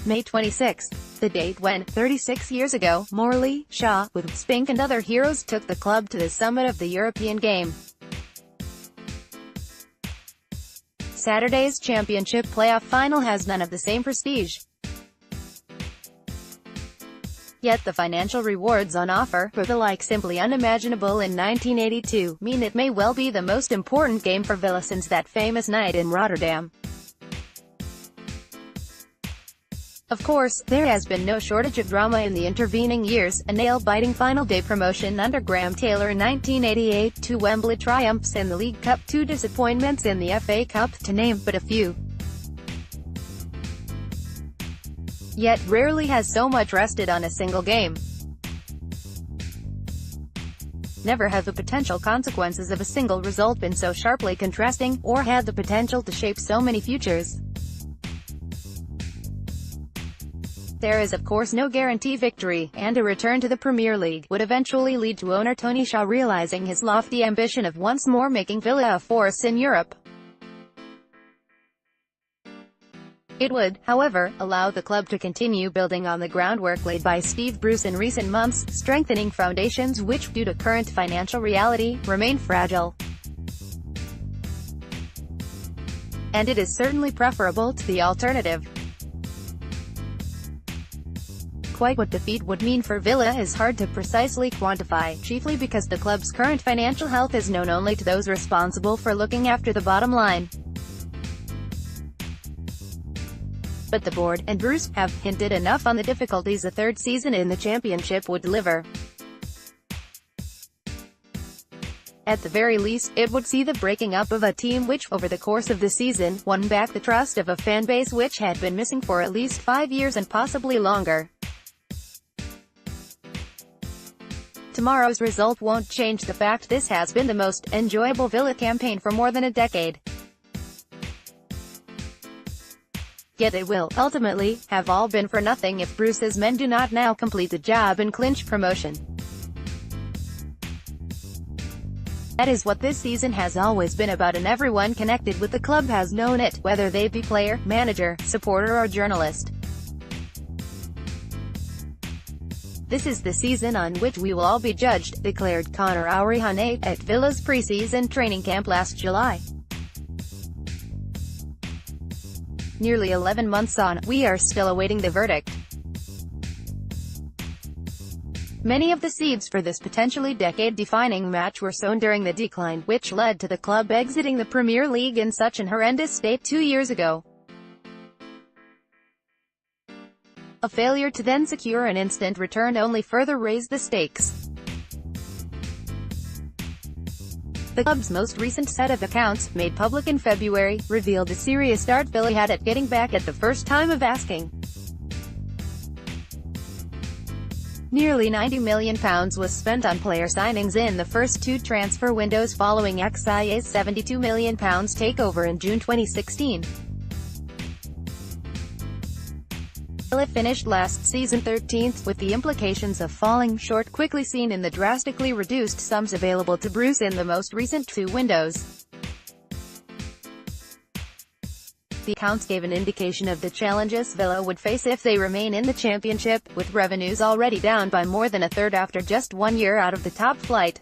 May 26, the date when, 36 years ago, Morley, Shaw, with Spink and other heroes took the club to the summit of the European game. Saturday's championship playoff final has none of the same prestige. Yet the financial rewards on offer, for the like simply unimaginable in 1982, mean it may well be the most important game for Villa since that famous night in Rotterdam. Of course, there has been no shortage of drama in the intervening years, a nail-biting final day promotion under Graham Taylor in 1988, 2 Wembley triumphs in the League Cup, 2 disappointments in the FA Cup, to name but a few. Yet rarely has so much rested on a single game. Never have the potential consequences of a single result been so sharply contrasting, or had the potential to shape so many futures. There is of course no guarantee victory, and a return to the Premier League would eventually lead to owner Tony Shaw realizing his lofty ambition of once more making Villa a force in Europe. It would, however, allow the club to continue building on the groundwork laid by Steve Bruce in recent months, strengthening foundations which, due to current financial reality, remain fragile. And it is certainly preferable to the alternative. Quite what defeat would mean for Villa is hard to precisely quantify, chiefly because the club's current financial health is known only to those responsible for looking after the bottom line. But the board, and Bruce, have hinted enough on the difficulties a third season in the championship would deliver. At the very least, it would see the breaking up of a team which, over the course of the season, won back the trust of a fan base which had been missing for at least 5 years and possibly longer. Tomorrow's result won't change the fact this has been the most enjoyable Villa campaign for more than a decade. Yet it will, ultimately, have all been for nothing if Bruce's men do not now complete the job and clinch promotion. That is what this season has always been about, and everyone connected with the club has known it, whether they be player, manager, supporter or journalist. This is the season on which we will all be judged, declared Conor O'Reilly at Villa's pre-season training camp last July. Nearly 11 months on, we are still awaiting the verdict. Many of the seeds for this potentially decade-defining match were sown during the decline, which led to the club exiting the Premier League in such an horrendous state 2 years ago. A failure to then secure an instant return only further raised the stakes. The club's most recent set of accounts, made public in February, revealed the serious start Villa had at getting back at the first time of asking. Nearly £90 million was spent on player signings in the first 2 transfer windows following XIA's £72 million takeover in June 2016. Villa finished last season 13th, with the implications of falling short quickly seen in the drastically reduced sums available to Bruce in the most recent 2 windows. The accounts gave an indication of the challenges Villa would face if they remain in the championship, with revenues already down by more than a third after just 1 year out of the top flight.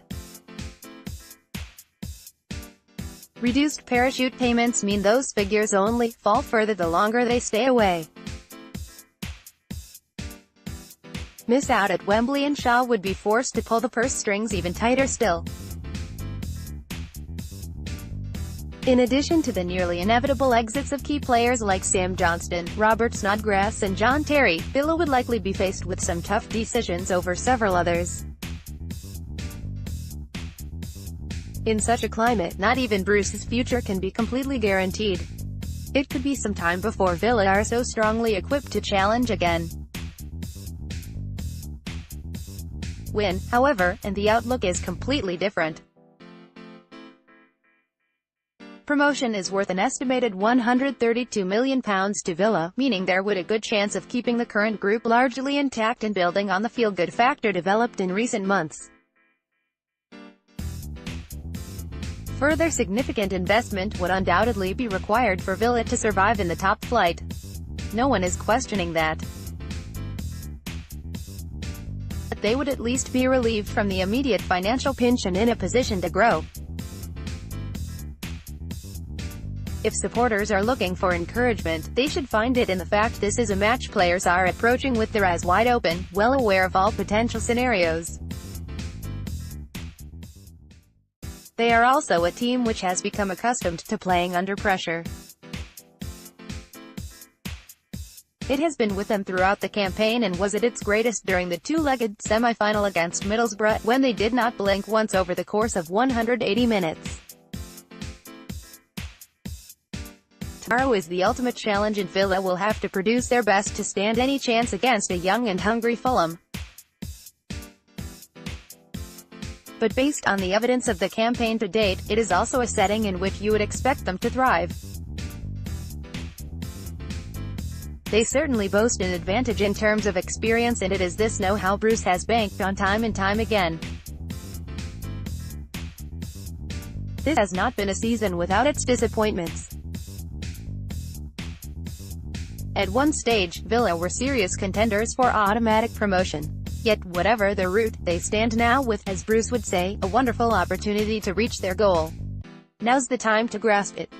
Reduced parachute payments mean those figures only fall further the longer they stay away. Miss out at Wembley and Shaw would be forced to pull the purse strings even tighter still. In addition to the nearly inevitable exits of key players like Sam Johnston, Robert Snodgrass and John Terry, Villa would likely be faced with some tough decisions over several others. In such a climate, not even Bruce's future can be completely guaranteed. It could be some time before Villa are so strongly equipped to challenge again. Win, however, and the outlook is completely different. Promotion is worth an estimated £132 million to Villa, meaning there would a good chance of keeping the current group largely intact and building on the feel-good factor developed in recent months. Further significant investment would undoubtedly be required for Villa to survive in the top flight. No one is questioning that. But they would at least be relieved from the immediate financial pinch and in a position to grow. If supporters are looking for encouragement, they should find it in the fact this is a match players are approaching with their eyes wide open, well aware of all potential scenarios. They are also a team which has become accustomed to playing under pressure. It has been with them throughout the campaign and was at its greatest during the two-legged semi-final against Middlesbrough, when they did not blink once over the course of 180 minutes. Tomorrow is the ultimate challenge and Villa will have to produce their best to stand any chance against a young and hungry Fulham. But based on the evidence of the campaign to date, it is also a setting in which you would expect them to thrive. They certainly boast an advantage in terms of experience, and it is this know-how Bruce has banked on time and time again. This has not been a season without its disappointments. At one stage, Villa were serious contenders for automatic promotion. Yet, whatever their route, they stand now with, as Bruce would say, a wonderful opportunity to reach their goal. Now's the time to grasp it.